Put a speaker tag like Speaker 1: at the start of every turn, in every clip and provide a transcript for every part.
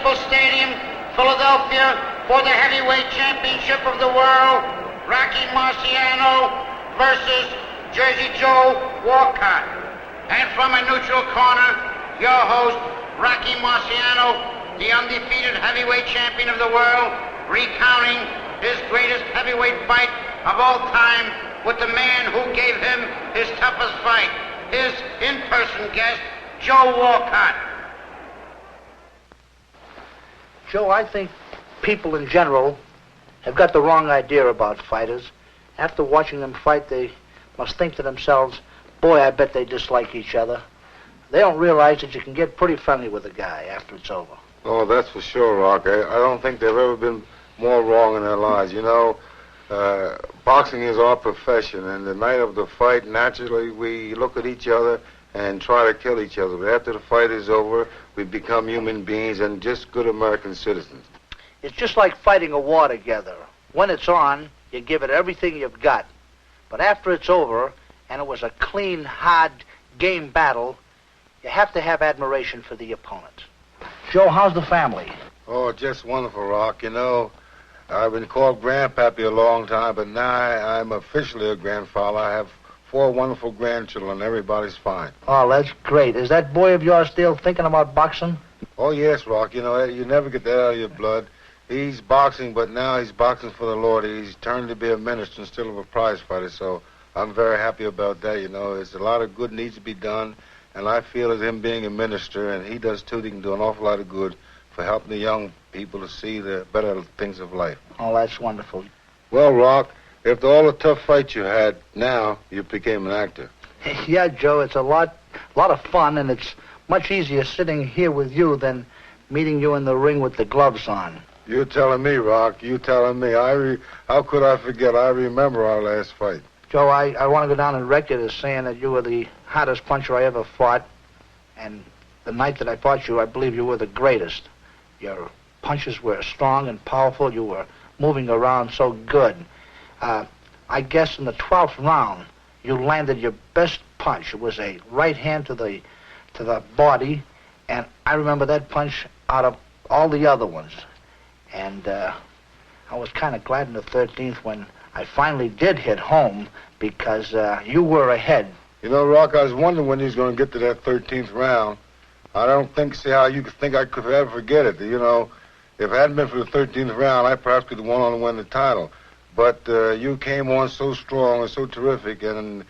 Speaker 1: Municipal Stadium, Philadelphia, for the heavyweight championship of the world, Rocky Marciano versus Jersey Joe Walcott. And from a neutral corner, your host, Rocky Marciano, the undefeated heavyweight champion of the world, recounting his greatest heavyweight fight of all time with the man who gave him his toughest fight, his in-person guest, Joe Walcott.
Speaker 2: Joe, I think people in general have got the wrong idea about fighters. After watching them fight, they must think to themselves, boy, I bet they dislike each other. They don't realize that you can get pretty friendly with a guy after it's over.
Speaker 3: Oh, that's for sure, Rock. I don't think they've ever been more wrong in their lives. You know, boxing is our profession, and the night of the fight, naturally, we look at each other and try to kill each other. But after the fight is over, we become human beings and just good American citizens.
Speaker 2: It's just like fighting a war together. When it's on, you give it everything you've got. But after it's over, and it was a clean, hard, game battle, you have to have admiration for the opponent. Joe, how's the family?
Speaker 3: Oh, just wonderful, Rock. You know, I've been called Grandpappy a long time, but now I'm officially a grandfather. I have 4 wonderful grandchildren. Everybody's fine.
Speaker 2: Oh, that's great. Is that boy of yours still thinking about boxing?
Speaker 3: Oh, yes, Rock. You know, you never get that out of your blood. He's boxing, but now he's boxing for the Lord. He's turned to be a minister instead of a prize fighter, so I'm very happy about that. You know, there's a lot of good needs to be done, and I feel as him being a minister, and he does too, he can do an awful lot of good for helping the young people to see the better things of life.
Speaker 2: Oh, that's wonderful.
Speaker 3: Well, Rock, after all the tough fights you had, now you became an actor.
Speaker 2: Yeah, Joe, it's a lot of fun, and it's much easier sitting here with you than meeting you in the ring with the gloves on.
Speaker 3: You telling me, Rock, you telling me. How could I forget? I remember our last fight.
Speaker 2: Joe, I want to go down on record as saying that you were the hardest puncher I ever fought, and the night that I fought you, I believe you were the greatest. Your punches were strong and powerful. You were moving around so good. I guess in the 12th round, you landed your best punch. It was a right hand to the body, and I remember that punch out of all the other ones. And I was kind of glad in the 13th when I finally did hit home because you were ahead.
Speaker 3: You know, Rock, I was wondering when he was going to get to that 13th round. I don't see how you could think I could ever forget it. You know, if it hadn't been for the 13th round, I perhaps could have won on to win the title. But you came on so strong and so terrific and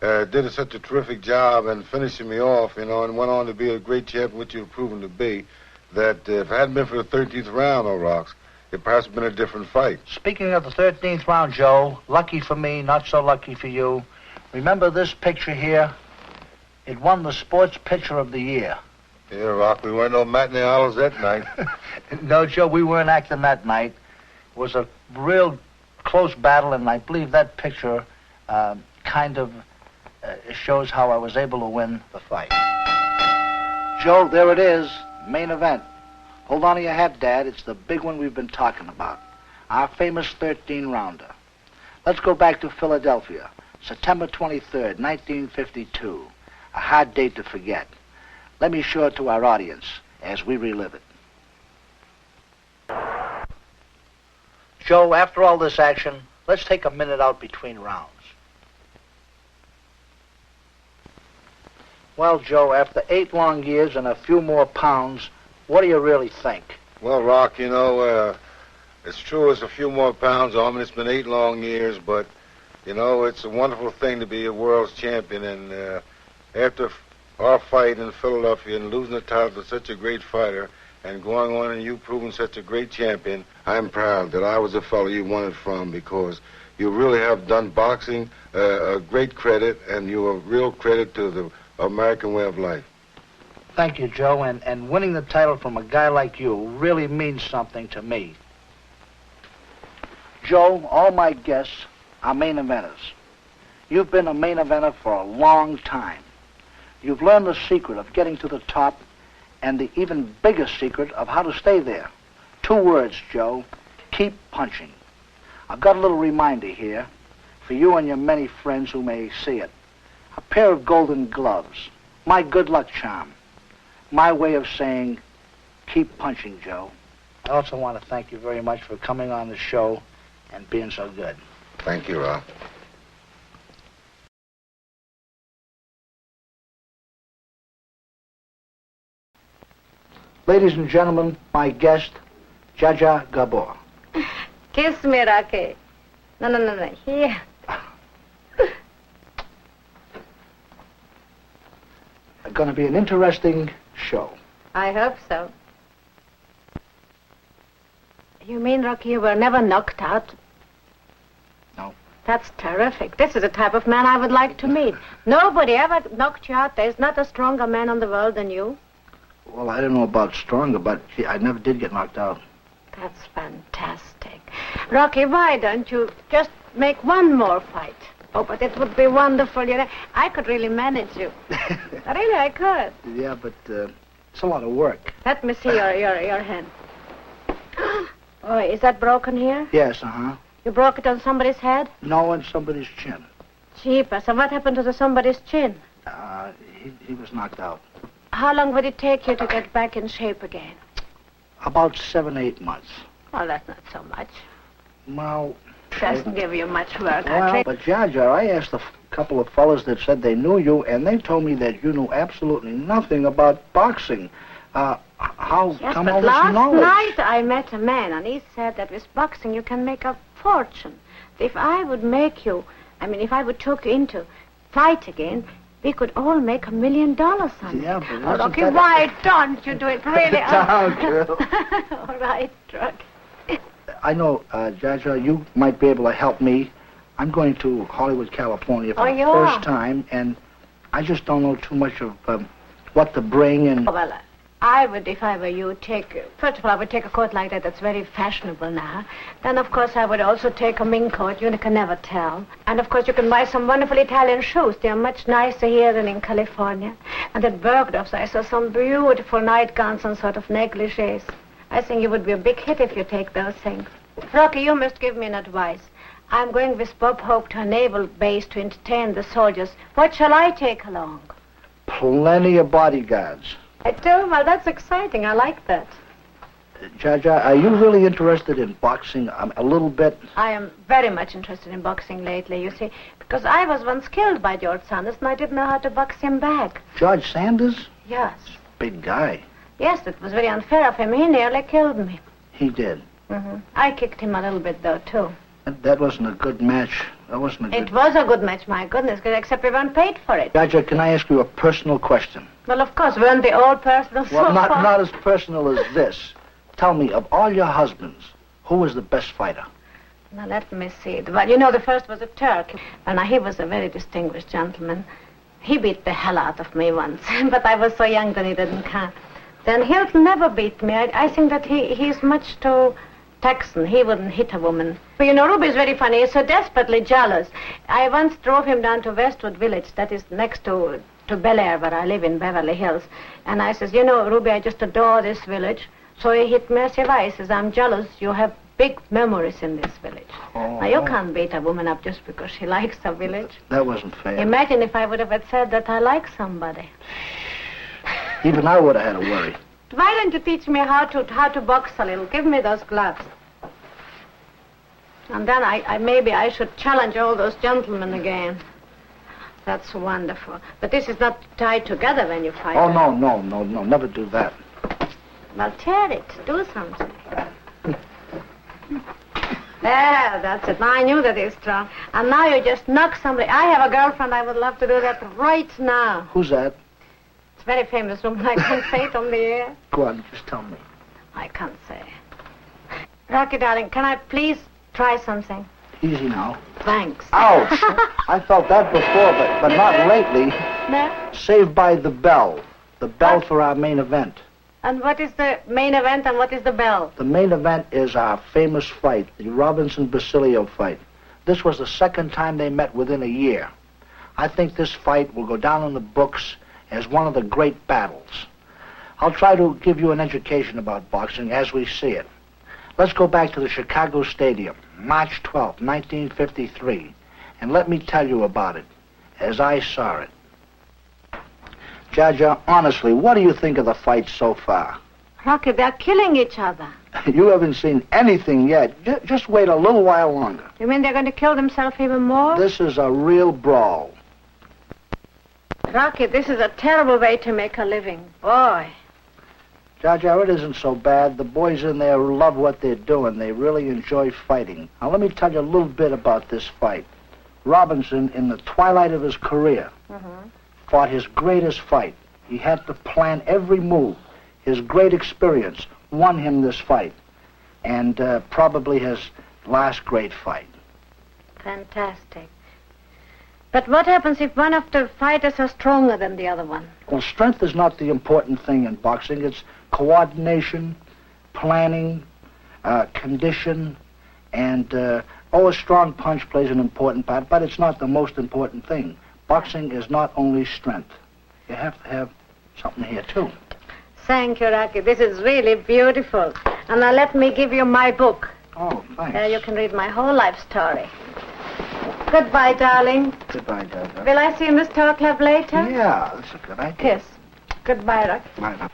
Speaker 3: did such a terrific job and finishing me off, you know, and went on to be a great champion, which you've proven to be, that if it hadn't been for the 13th round, though, Rocks, it perhaps been a different fight.
Speaker 2: Speaking of the 13th round, Joe, lucky for me, not so lucky for you. Remember this picture here? It won the Sports Picture of the Year.
Speaker 3: Yeah, Rock, we weren't no matinee idols that night.
Speaker 2: No, Joe, we weren't acting that night. It was a real close battle, and I believe that picture kind of shows how I was able to win the fight. Joe, there it is, main event. Hold on to your hat, Dad. It's the big one we've been talking about. Our famous 13-rounder. Let's go back to Philadelphia, September 23rd, 1952. A hard date to forget. Let me show it to our audience as we relive it. Joe, after all this action, let's take a minute out between rounds. Well, Joe, after 8 long years and a few more pounds, what do you really think?
Speaker 3: Well, Rock, you know, it's true it's a few more pounds on me. It's been 8 long years, but, you know, it's a wonderful thing to be a world's champion. And after our fight in Philadelphia and losing the title to such a great fighter and going on and you proving such a great champion, I'm proud that I was the fellow you won it from because you really have done boxing a great credit and you're a real credit to the American way of life.
Speaker 2: Thank you, Joe, and winning the title from a guy like you really means something to me. Joe, all my guests are main eventers. You've been a main eventer for a long time. You've learned the secret of getting to the top and the even bigger secret of how to stay there. 2 words, Joe. Keep punching. I've got a little reminder here for you and your many friends who may see it. A pair of golden gloves. My good luck charm. My way of saying, keep punching, Joe. I also want to thank you very much for coming on the show and being so good.
Speaker 3: Thank you, Ralph.
Speaker 2: Ladies and gentlemen, my guest, Zsa Zsa Gabor.
Speaker 4: Kiss me, Rocky. No. Here.
Speaker 2: It's going to be an interesting show.
Speaker 4: I hope so. You mean, Rocky, you were never knocked out?
Speaker 2: No.
Speaker 4: That's terrific. This is the type of man I would like to meet. Nobody ever knocked you out. There's not a stronger man on the world than you.
Speaker 2: Well, I don't know about stronger, but I never did get knocked out.
Speaker 4: That's fantastic. Rocky, why don't you just make one more fight? Oh, but it would be wonderful, you know. I could really manage you. Really, I could.
Speaker 2: Yeah, but it's a lot of work.
Speaker 4: Let me see your hand. Oh, is that broken here?
Speaker 2: Yes, uh-huh.
Speaker 4: You broke it on somebody's head?
Speaker 2: No, on somebody's chin.
Speaker 4: Jeepers, so what happened to somebody's chin?
Speaker 2: He was knocked out.
Speaker 4: How long would it take you to get back in shape again?
Speaker 2: About 7, 8 months.
Speaker 4: Well, that's not so much.
Speaker 2: Well...
Speaker 4: Doesn't give you much work.
Speaker 2: Well, but Zsa Zsa, I asked a couple of fellas that said they knew you, and they told me that you knew absolutely nothing about boxing. How come all this knowledge?
Speaker 4: Last night I met a man, and he said that with boxing you can make a fortune. If I would make you, if I would talk you into fight again, we could all make $1 million on it.
Speaker 2: Yeah, but
Speaker 4: Rocky, why don't you do it, really?
Speaker 2: Down, girl.
Speaker 4: All right, Rocky.
Speaker 2: I know, Zsa Zsa, you might be able to help me. I'm going to Hollywood, California for the first time, and I just don't know too much of what to bring and...
Speaker 4: Well, I would, if I were you, first of all, I would take a coat like that that's very fashionable now. Then, of course, I would also take a mink coat. You can never tell. And, of course, you can buy some wonderful Italian shoes. They are much nicer here than in California. And at Bergdorf's, I saw some beautiful nightgowns and sort of negligees. I think you would be a big hit if you take those things. Rocky, you must give me an advice. I'm going with Bob Hope to a naval base to entertain the soldiers. What shall I take along?
Speaker 2: Plenty of bodyguards.
Speaker 4: I do? Well, that's exciting. I like that.
Speaker 2: Zsa Zsa, are you really interested in boxing a little bit?
Speaker 4: I am very much interested in boxing lately, you see, because I was once killed by George Sanders, and I didn't know how to box him back.
Speaker 2: George Sanders?
Speaker 4: Yes.
Speaker 2: Big guy.
Speaker 4: Yes, it was very unfair of him. He nearly killed me.
Speaker 2: He did?
Speaker 4: Mm-hmm. I kicked him a little bit, though, too.
Speaker 2: That wasn't a good match. That wasn't a good...
Speaker 4: It was a good match, my goodness, except we weren't paid for it.
Speaker 2: Zsa Zsa, can I ask you a personal question?
Speaker 4: Well, of course, weren't they all personal so
Speaker 2: Well,
Speaker 4: far?
Speaker 2: not as personal as this. Tell me, of all your husbands, who was the best fighter?
Speaker 4: Now, let me see. Well, you know, the first was a Turk. And he was a very distinguished gentleman. He beat the hell out of me once, but I was so young that he didn't count. Then Hilton never beat me. I think that he's much too Texan. He wouldn't hit a woman. But, you know, Ruby's very funny. He's so desperately jealous. I once drove him down to Westwood Village, that is next to Bel Air, where I live in Beverly Hills. And I says, you know, Ruby, I just adore this village. So he hit me. I said, why? He says, I'm jealous. You have big memories in this village.
Speaker 2: Oh.
Speaker 4: Now, you can't beat a woman up just because she likes a village.
Speaker 2: That wasn't fair.
Speaker 4: Imagine if I would have said that I like somebody.
Speaker 2: Even I would have had a worry.
Speaker 4: Why don't you teach me how to box a little? Give me those gloves. And then maybe I should challenge all those gentlemen again. That's wonderful. But this is not tied together when you fight.
Speaker 2: Oh, no. Never do that.
Speaker 4: Well, tear it. Do something. There, that's it. Now I knew that it's strong. And now you just knock somebody. I have a girlfriend. I would love to do that right now.
Speaker 2: Who's that?
Speaker 4: It's a very famous woman. I can't say it on the air.
Speaker 2: Go on, just tell me.
Speaker 4: I can't say. Rocky, darling, can I please try something?
Speaker 2: Easy now.
Speaker 4: Thanks.
Speaker 2: Ouch! I felt that before, but not lately.
Speaker 4: No?
Speaker 2: Saved by the Bell. The bell for our main event.
Speaker 4: And what is the main event and what is the bell?
Speaker 2: The main event is our famous fight, the Robinson-Basilio fight. This was the second time they met within a year. I think this fight will go down in the books as one of the great battles. I'll try to give you an education about boxing as we see it. Let's go back to the Chicago Stadium, March 12, 1953, and let me tell you about it as I saw it. Zsa Zsa, honestly, what do you think of the fight so far?
Speaker 4: Rocky, they're killing each other.
Speaker 2: You haven't seen anything yet. Just wait a little while longer.
Speaker 4: You mean they're going to kill themselves even more?
Speaker 2: This is a real brawl.
Speaker 4: Rocky, this is a terrible way to make a living. Boy.
Speaker 2: Zsa Zsa, it isn't so bad. The boys in there love what they're doing. They really enjoy fighting. Now, let me tell you a little bit about this fight. Robinson, in the twilight of his career, fought his greatest fight. He had to plan every move. His great experience won him this fight, and probably his last great fight.
Speaker 4: Fantastic. But what happens if one of the fighters are stronger than the other one?
Speaker 2: Well, strength is not the important thing in boxing. It's coordination, planning, condition, and a strong punch plays an important part, but it's not the most important thing. Boxing is not only strength. You have to have something here, too.
Speaker 4: Thank you, Rocky. This is really beautiful. And now let me give you my book.
Speaker 2: Oh, thanks.
Speaker 4: There you can read my whole life story. Goodbye, darling.
Speaker 2: Goodbye, Zsa Zsa.
Speaker 4: Will I see Miss Torcliffe later?
Speaker 2: Yeah, that's a good idea.
Speaker 4: Kiss. Goodbye, Rocky.
Speaker 2: Bye now.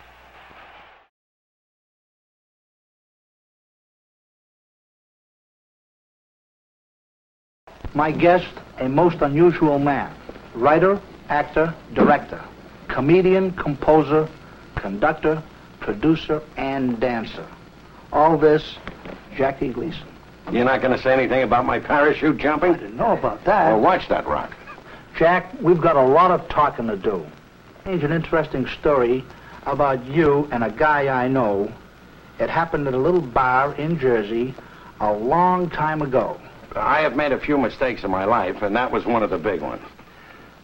Speaker 2: My guest, a most unusual man. Writer, actor, director, comedian, composer, conductor, producer, and dancer. All this, Jackie Gleason.
Speaker 5: You're not going to say anything about my parachute jumping?
Speaker 2: I didn't know about that.
Speaker 5: Well, watch that, Rock.
Speaker 2: Jack, we've got a lot of talking to do. Here's an interesting story about you and a guy I know. It happened at a little bar in Jersey a long time ago.
Speaker 5: I have made a few mistakes in my life, and that was one of the big ones.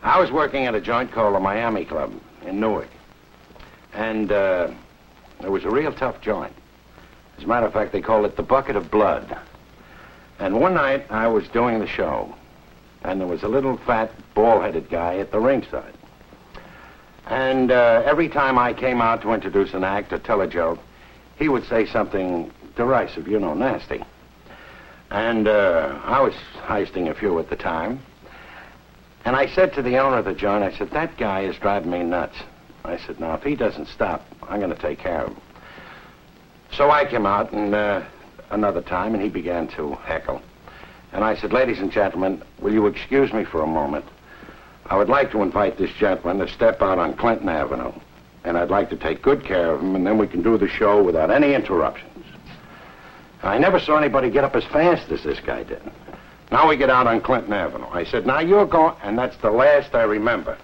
Speaker 5: I was working at a joint called the Miami Club in Newark. And it was a real tough joint. As a matter of fact, they called it the Bucket of Blood. And one night, I was doing the show, and there was a little fat, bald-headed guy at the ringside. And every time I came out to introduce an act or tell a joke, he would say something derisive, you know, nasty. And I was heisting a few at the time. And I said to the owner of the joint, I said, that guy is driving me nuts. I said, now, if he doesn't stop, I'm going to take care of him. So I came out and another time, and he began to heckle. And I said, ladies and gentlemen, will you excuse me for a moment? I would like to invite this gentleman to step out on Clinton Avenue, and I'd like to take good care of him, and then we can do the show without any interruptions. And I never saw anybody get up as fast as this guy did. Now we get out on Clinton Avenue. I said, now you're going, and that's the last I remember.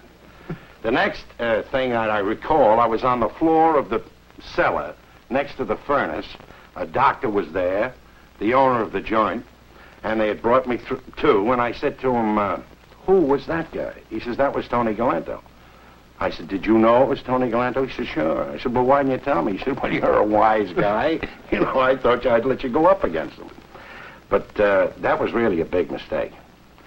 Speaker 5: The next thing that I recall, I was on the floor of the cellar next to the furnace. A doctor was there, the owner of the joint, and they had brought me through, too, and I said to him, who was that guy? He says, that was Tony Galento. I said, did you know it was Tony Galento? He said, sure. I said, well, why didn't you tell me? He said, well, you're a wise guy. You know, I thought I'd let you go up against him. But that was really a big mistake.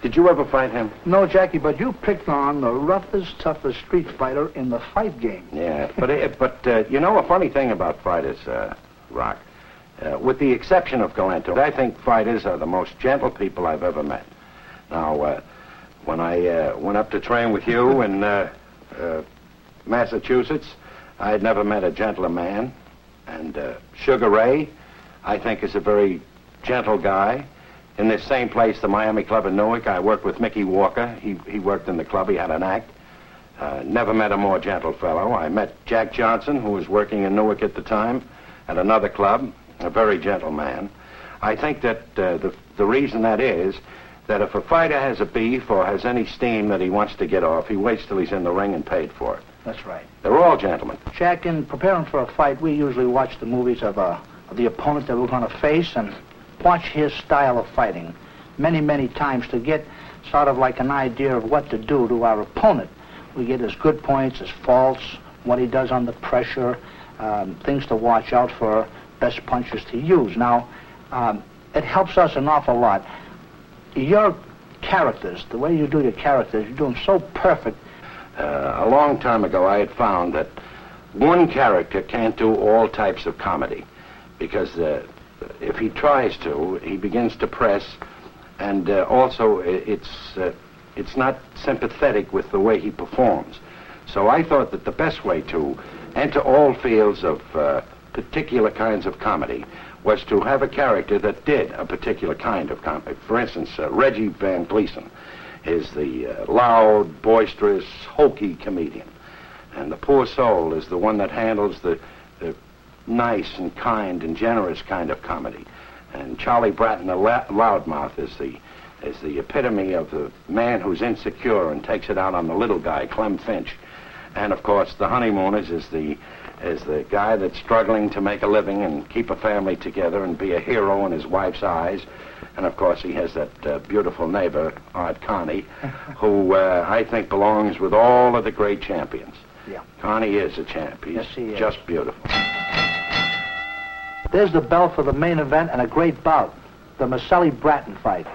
Speaker 5: Did you ever fight him?
Speaker 2: No, Jackie, but you picked on the roughest, toughest street fighter in the fight game.
Speaker 5: Yeah, but you know a funny thing about fighters, Rock? With the exception of Galento, I think fighters are the most gentle people I've ever met. Now, when I went up to train with you in Massachusetts, I had never met a gentler man. And Sugar Ray, I think, is a very gentle guy. In this same place, the Miami Club in Newark, I worked with Mickey Walker. He worked in the club. He had an act. Never met a more gentle fellow. I met Jack Johnson, who was working in Newark at the time, at another club, a very gentle man. I think that the reason that is that if a fighter has a beef or has any steam that he wants to get off, he waits till he's in the ring and paid for it.
Speaker 2: That's right.
Speaker 5: They're all gentlemen.
Speaker 2: Jack, in preparing for a fight, we usually watch the movies of the opponent that we're going to face and watch his style of fighting many, many times to get sort of like an idea of what to do to our opponent. We get his good points, his faults, what he does under pressure, things to watch out for, best punches to use. Now, it helps us an awful lot. Your characters, the way you do your characters, you do them so perfect.
Speaker 5: A long time ago, I had found that one character can't do all types of comedy because if he tries to, he begins to press, and also it's not sympathetic with the way he performs. So I thought that the best way to enter all fields of particular kinds of comedy was to have a character that did a particular kind of comedy. For instance, Reggie Van Gleason is the loud, boisterous, hokey comedian. And the poor soul is the one that handles the nice and kind and generous kind of comedy. And Charlie Bratton, the loudmouth, is the epitome of the man who's insecure and takes it out on the little guy, Clem Finch. And of course, the Honeymooners is the guy that's struggling to make a living and keep a family together and be a hero in his wife's eyes. And of course, he has that beautiful neighbor, Art Carney, who I think belongs with all of the great champions.
Speaker 2: Yeah.
Speaker 5: Carney is a champ. He's just beautiful.
Speaker 2: There's the bell for the main event and a great bout, the Maselli-Bratton fight.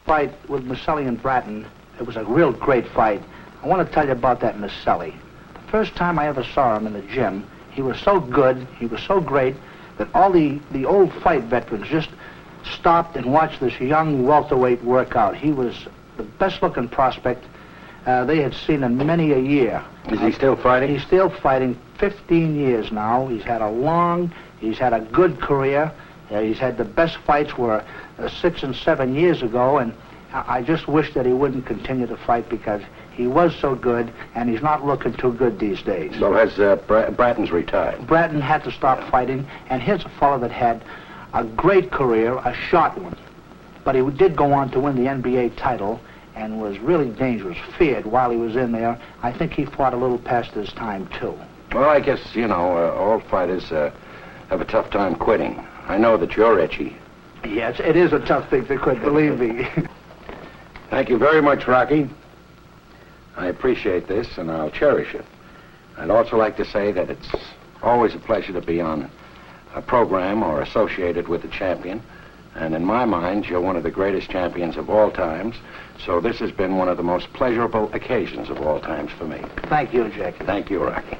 Speaker 2: Fight with Maselli and Bratton, it was a real great fight. I want to tell you about that Maselli. The first time I ever saw him in the gym, he was so good, he was so great, that all the old fight veterans just stopped and watched this young welterweight work out. He was the best-looking prospect they had seen in many a year.
Speaker 5: Is he still fighting?
Speaker 2: He's still fighting 15 years now. He's had a good career. He's had the best fights were 6 and 7 years ago, and I just wish that he wouldn't continue to fight because he was so good, and he's not looking too good these days.
Speaker 5: So has Bratton's retired?
Speaker 2: Bratton had to stop fighting, and here's a fellow that had a great career, a short one. But he did go on to win the NBA title and was really dangerous, feared while he was in there. I think he fought a little past his time, too.
Speaker 5: Well, I guess, all fighters have a tough time quitting. I know that you're itchy.
Speaker 2: Yes, it is a tough thing to quit, believe me.
Speaker 5: Thank you very much, Rocky. I appreciate this, and I'll cherish it. I'd also like to say that it's always a pleasure to be on a program or associated with a champion. And in my mind, you're one of the greatest champions of all times. So this has been one of the most pleasurable occasions of all times for me.
Speaker 2: Thank you, Jack.
Speaker 5: Thank you, Rocky.